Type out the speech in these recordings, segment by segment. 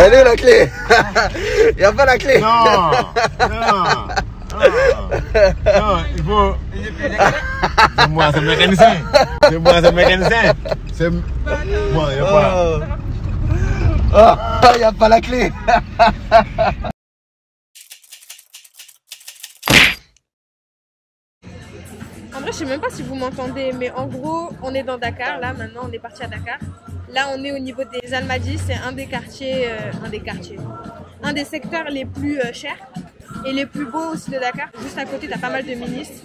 Elle est où la clé? Y'a pas la clé? Non, il faut... C'est moi, c'est mécanicien. C'est moi, c'est mécanicien. C'est moi, il n'y a pas... Oh, y'a pas la clé. En vrai, je sais même pas si vous m'entendez, mais en gros, on est dans Dakar. Là, maintenant, on est parti à Dakar. Là, on est au niveau des Almadies. C'est un des quartiers, un des secteurs les plus chers et les plus beaux aussi de Dakar. Juste à côté, t'as pas mal de ministres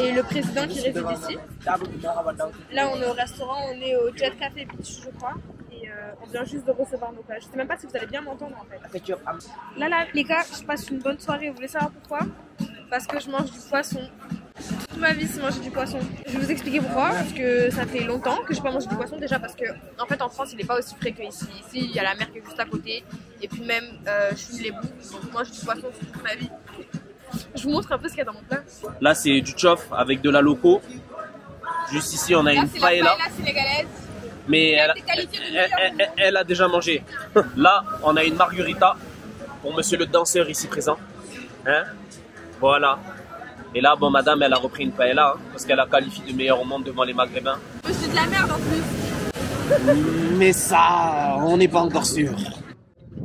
et le président qui réside ici. Là, on est au restaurant, on est au Jet Café Beach, je crois. Et on vient juste de recevoir nos plats. Je sais même pas si vous allez bien m'entendre en fait. Là, les gars, je passe une bonne soirée. Vous voulez savoir pourquoi? Parce que je mange du poisson. Toute ma vie, c'est manger du poisson. Je vais vous expliquer pourquoi. Parce que ça fait longtemps que je n'ai pas mangé du poisson. Déjà parce que, en fait, en France, il n'est pas aussi frais qu'ici. Ici, il y a la mer qui est juste à côté. Et puis même, je suis les bouts. Donc je mange du poisson toute ma vie. Je vous montre un peu ce qu'il y a dans mon plat. Là, c'est du tchof avec de la loco. Juste ici, on a une paella. La paella sénégalaise. Mais elle a déjà mangé. Là, on a une margarita pour monsieur le danseur ici présent. Hein? Voilà. Et là, bon, madame, elle a repris une paella hein, parce qu'elle a qualifié de meilleure au monde devant les Maghrébins. C'est de la merde en plus. Mais ça, on n'est pas encore sûr.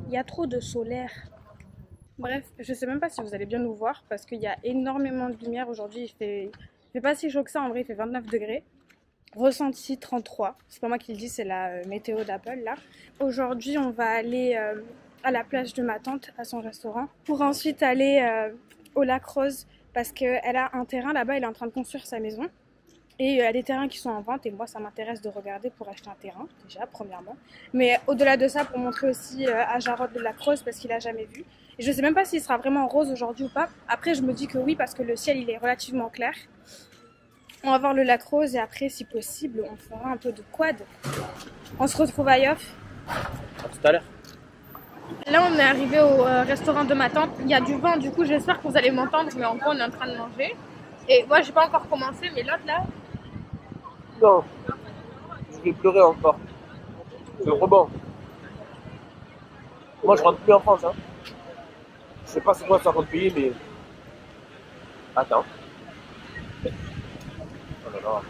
Il y a trop de solaire. Bref, je sais même pas si vous allez bien nous voir parce qu'il y a énormément de lumière aujourd'hui. Il fait pas si chaud que ça, en vrai, il fait 29 degrés. Ressenti 33. C'est pas moi qui le dis, c'est la météo d'Apple là. Aujourd'hui, on va aller à la plage de ma tante, à son restaurant, pour ensuite aller au lac Rose parce qu'elle a un terrain là-bas, elle est en train de construire sa maison. Et il y a des terrains qui sont en vente et moi ça m'intéresse de regarder pour acheter un terrain déjà premièrement. Mais au-delà de ça pour montrer aussi à Jarod le lac Rose parce qu'il a jamais vu. Et je sais même pas s'il sera vraiment rose aujourd'hui ou pas. Après je me dis que oui parce que le ciel il est relativement clair. On va voir le lac Rose et après si possible on fera un peu de quad. On se retrouve à Yoff. À tout à l'heure. Là on est arrivé au restaurant de ma tante. Il y a du vent du coup j'espère que vous allez m'entendre mais en gros on est en train de manger. Et moi j'ai pas encore commencé mais l'autre là. Non, je vais pleurer encore. C'est rebond. Moi, je rentre plus en France. Hein. Je sais pas c'est quoi 50 pays, mais... Attends. Oh là là.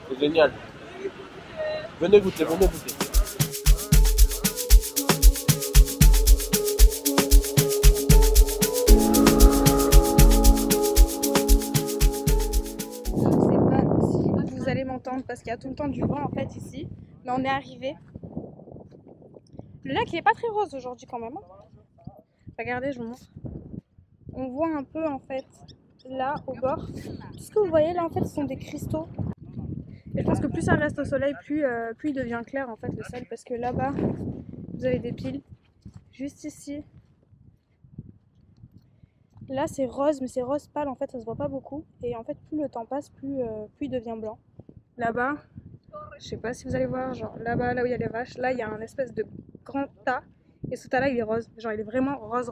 C'est génial. Venez goûter, venez goûter. M'entendre parce qu'il y a tout le temps du vent en fait ici, mais on est arrivé. Le lac il est pas très rose aujourd'hui quand même. Regardez, je vous montre. On voit un peu en fait là au bord. Tout ce que vous voyez là en fait ce sont des cristaux. Et je pense que plus ça reste au soleil, plus il devient clair en fait le sel parce que là-bas vous avez des piles. Juste ici. Là c'est rose mais c'est rose pâle en fait ça se voit pas beaucoup et en fait plus le temps passe plus il devient blanc. Là-bas, je sais pas si vous allez voir, genre là-bas, là où il y a les vaches, là il y a un espèce de grand tas et ce tas-là il est rose, genre il est vraiment rose.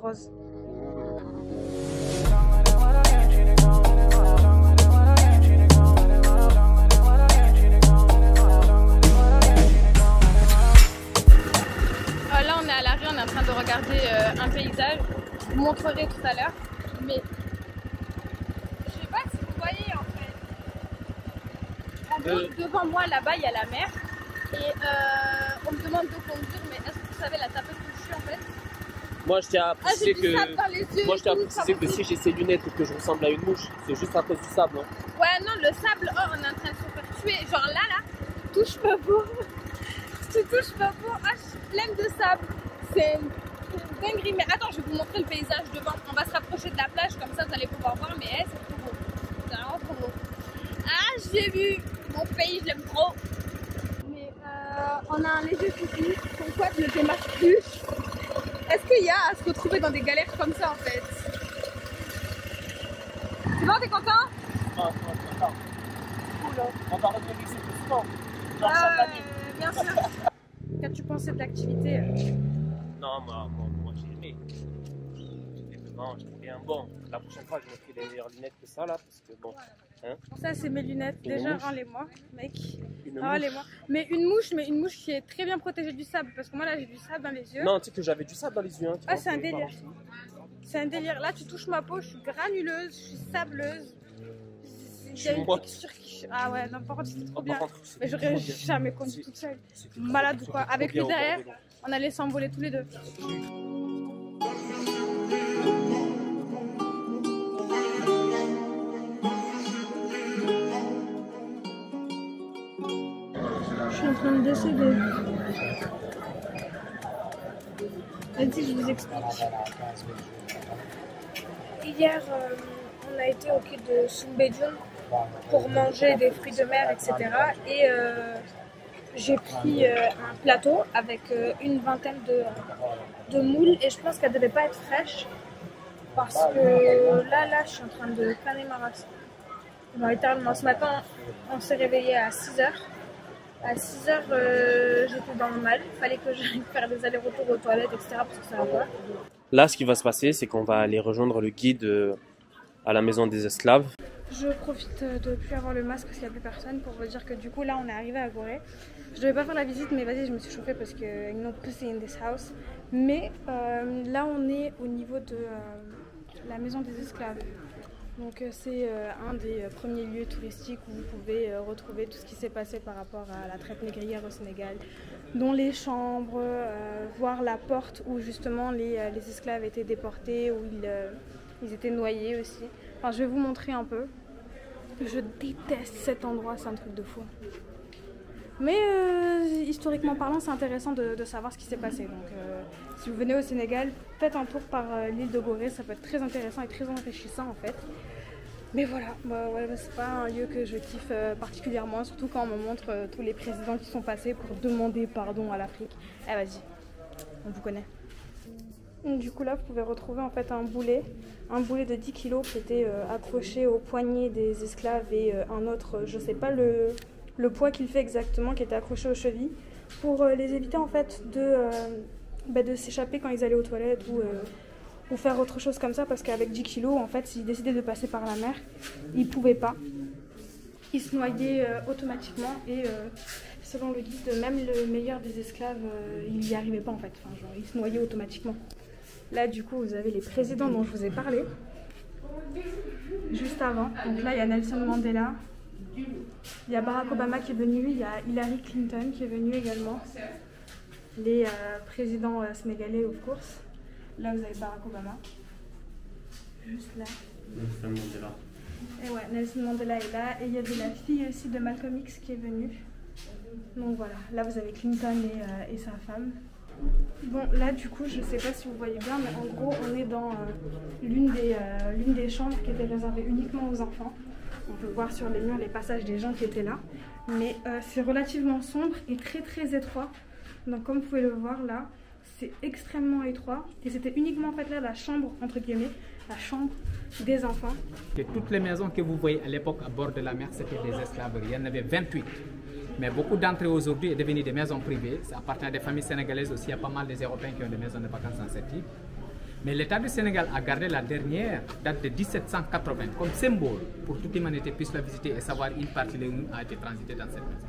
Là on est à l'arrêt, on est en train de regarder un paysage, je vous montrerai tout à l'heure, mais je sais pas si vous voyez en fait. Devant moi là-bas il y a la mer et on me demande de conduire mais est-ce que vous savez la tapette que je suis en fait? Moi je tiens à préciser que si si j'ai ces lunettes et que je ressemble à une mouche, c'est juste à cause du sable. Hein. Ouais non le sable, oh on est en train de se faire tuer, genre là, touche pas beau. Tu touches pas beau, ah je suis pleine de sable. C'est une dinguerie mais attends je vais vous montrer le paysage devant, on va se rapprocher de la plage comme ça vous allez pouvoir voir mais c'est trop beau. C'est vraiment trop beau. Ah j'ai vu. Mon pays, je l'aime trop. Mais on a un léger souci. Son quad ne démarre plus. Est-ce qu'il y a à se retrouver dans des galères comme ça en fait? C'est bon, t'es content? Ah, content. Oula. On va revenir ici plus souvent. Bien sûr. Qu'as-tu pensé de l'activité? Non, moi j'ai aimé. Non, j'aime bien. Bon, la prochaine fois, je mettrai des meilleures lunettes que ça, là, parce que bon. Hein? Ça, c'est mes lunettes. Une Déjà, mouche. rends-les-moi, mec. Une Rends-les-moi. Mais une mouche qui est très bien protégée du sable. Parce que moi, là, j'ai du sable dans les yeux. Non, tu sais que j'avais du sable dans les yeux. Hein, tu Ah, vois, c'est un je vais délire. voir aussi. C'est un délire. Là, tu touches ma peau, je suis granuleuse, je suis sableuse. Il y a une Moi. texture qui... Ah ouais, non, par contre, c'était trop Oh, bien. par contre, c'était Mais j'aurais trop bien. jamais conduit toute seule. C'était trop Malade bien. ou quoi. Trop Avec bien lui au bord derrière, de l'eau. on allait s'envoler tous les deux. Je suis en train de décéder. Vas-y, je vous explique. Hier, on a été au quai de Soumbédioune pour manger des fruits de mer, etc. Et j'ai pris un plateau avec une vingtaine de moules et je pense qu'elle devait pas être fraîche parce que là, je suis en train de planer ma race. Bon, littéralement, ce matin, on s'est réveillé à 6h. À 6h, j'étais dans le mal. Il fallait que j'aille faire des allers-retours aux toilettes, etc. parce que ça va pas. Là, ce qui va se passer, c'est qu'on va aller rejoindre le guide à la maison des esclaves. Je profite de plus avoir le masque parce qu'il n'y a plus personne pour vous dire que du coup là on est arrivé à Gorée. Je devais pas faire la visite mais vas-y je me suis chauffée parce que no pussy in this house. Mais là on est au niveau de la maison des esclaves. Donc c'est un des premiers lieux touristiques où vous pouvez retrouver tout ce qui s'est passé par rapport à la traite négrière au Sénégal, dont les chambres, voir la porte où justement les esclaves étaient déportés, où ils étaient noyés aussi. Enfin, je vais vous montrer un peu. Je déteste cet endroit, c'est un truc de fou. Mais historiquement parlant, c'est intéressant de savoir ce qui s'est passé. Donc, si vous venez au Sénégal, faites un tour par l'île de Gorée, ça peut être très intéressant et très enrichissant en fait. Mais voilà, c'est pas un lieu que je kiffe particulièrement, surtout quand on me montre tous les présidents qui sont passés pour demander pardon à l'Afrique. Eh vas-y, on vous connaît. Du coup là vous pouvez retrouver en fait un boulet de 10 kg qui était accroché au poignet des esclaves et un autre, je sais pas le poids qu'il fait exactement, qui était accroché aux chevilles pour les éviter en fait de s'échapper quand ils allaient aux toilettes ou faire autre chose comme ça parce qu'avec 10 kg en fait s'ils décidaient de passer par la mer ils pouvaient pas, ils se noyaient automatiquement et selon le guide même le meilleur des esclaves il n'y arrivait pas en fait, enfin, genre, il se noyait automatiquement. Là, du coup, vous avez les présidents dont je vous ai parlé, juste avant. Donc là, il y a Nelson Mandela, il y a Barack Obama qui est venu, il y a Hillary Clinton qui est venue également, les présidents sénégalais, of course. Là, vous avez Barack Obama, juste là. Nelson Mandela. Et ouais, Nelson Mandela est là, et il y avait la fille aussi de Malcolm X qui est venue. Donc voilà, là, vous avez Clinton et sa femme. Bon, là du coup, je sais pas si vous voyez bien, mais en gros, on est dans l'une des chambres qui était réservée uniquement aux enfants. On peut voir sur les murs les passages des gens qui étaient là. Mais c'est relativement sombre et très très étroit. Donc comme vous pouvez le voir là, c'est extrêmement étroit. Et c'était uniquement en fait là la chambre, entre guillemets, la chambre des enfants. Et toutes les maisons que vous voyez à l'époque à bord de la mer, c'était des esclaves. Il y en avait 28. Mais beaucoup d'entre eux aujourd'hui sont devenus des maisons privées. Ça appartient à des familles sénégalaises aussi. Il y a pas mal des Européens qui ont des maisons de vacances dans cette île. Mais l'État du Sénégal a gardé la dernière date de 1780 comme symbole pour que toute l'humanité puisse la visiter et savoir une partie de nous a été transitée dans cette maison.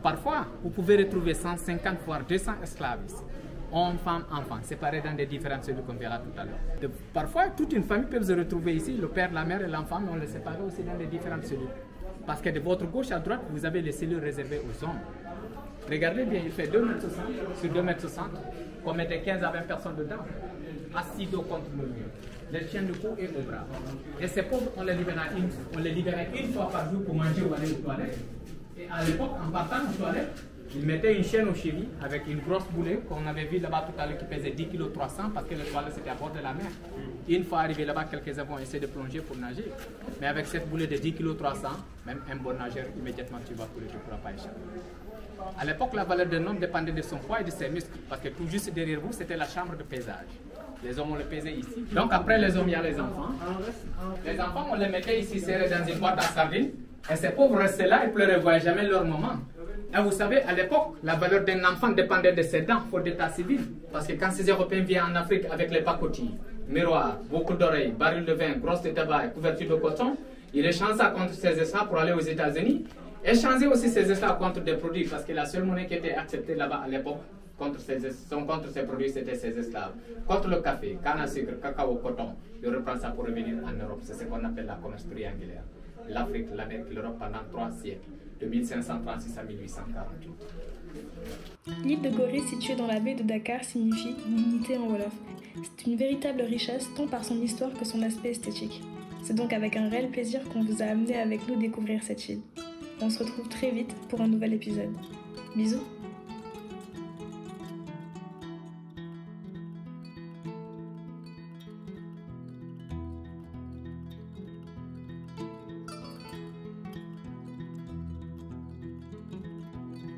Parfois, vous pouvez retrouver 150 voire 200 esclaves ici. Hommes, femmes, enfants, séparés dans des différentes cellules qu'on verra tout à l'heure. Parfois, toute une famille peut se retrouver ici, le père, la mère et l'enfant, mais on les sépare aussi dans des différentes cellules. Parce que de votre gauche à droite, vous avez les cellules réservées aux hommes. Regardez bien, il fait 2,60 m sur 2,60 m, qu'on mettait 15 à 20 personnes dedans, assis dos contre le mur. Les chiens de cou et au bras. Et ces pauvres, on les libérait une fois par jour pour manger ou aller aux toilettes. Et à l'époque, en partant aux toilettes, ils mettaient une chaîne aux chevilles avec une grosse boulet qu'on avait vu là-bas tout à l'heure qui pesait 10 kg 300 parce que le toilette c'était à bord de la mer. Une fois arrivé là-bas, quelques-uns vont essayer de plonger pour nager. Mais avec cette boulet de 10 kg 300, même un bon nageur, immédiatement tu vas couler, tu ne pourras pas échapper. À l'époque, la valeur d'un homme dépendait de son poids et de ses muscles parce que tout juste derrière vous, c'était la chambre de pesage. Les hommes, on les pesait ici. Donc après les hommes, il y a les enfants. Les enfants, on les mettait ici serrés dans une boîte à sardines. Et ces pauvres restaient là, ils pleuraient, ils ne voyaient jamais leur maman. Et vous savez, à l'époque, la valeur d'un enfant dépendait de ses dents, faute d'état civil. Parce que quand ces Européens viennent en Afrique avec les pacotilles, miroirs, beaucoup d'oreilles, barils de vin, grosses de tabac, couverture de coton, ils échangent ça contre ces esclaves pour aller aux États-Unis. Échanger aussi ces esclaves contre des produits, parce que la seule monnaie qui était acceptée là-bas à l'époque contre ces produits, c'était ces esclaves. Contre le café, canne à sucre, cacao, coton, ils reprennent ça pour revenir en Europe. C'est ce qu'on appelle la commerce triangulaire. L'Afrique, l'Amérique, l'Europe pendant 3 siècles, de 1536 à 1848. L'île de Gorée, située dans la baie de Dakar, signifie dignité en wolof. C'est une véritable richesse tant par son histoire que son aspect esthétique. C'est donc avec un réel plaisir qu'on vous a amené avec nous découvrir cette île. On se retrouve très vite pour un nouvel épisode. Bisous!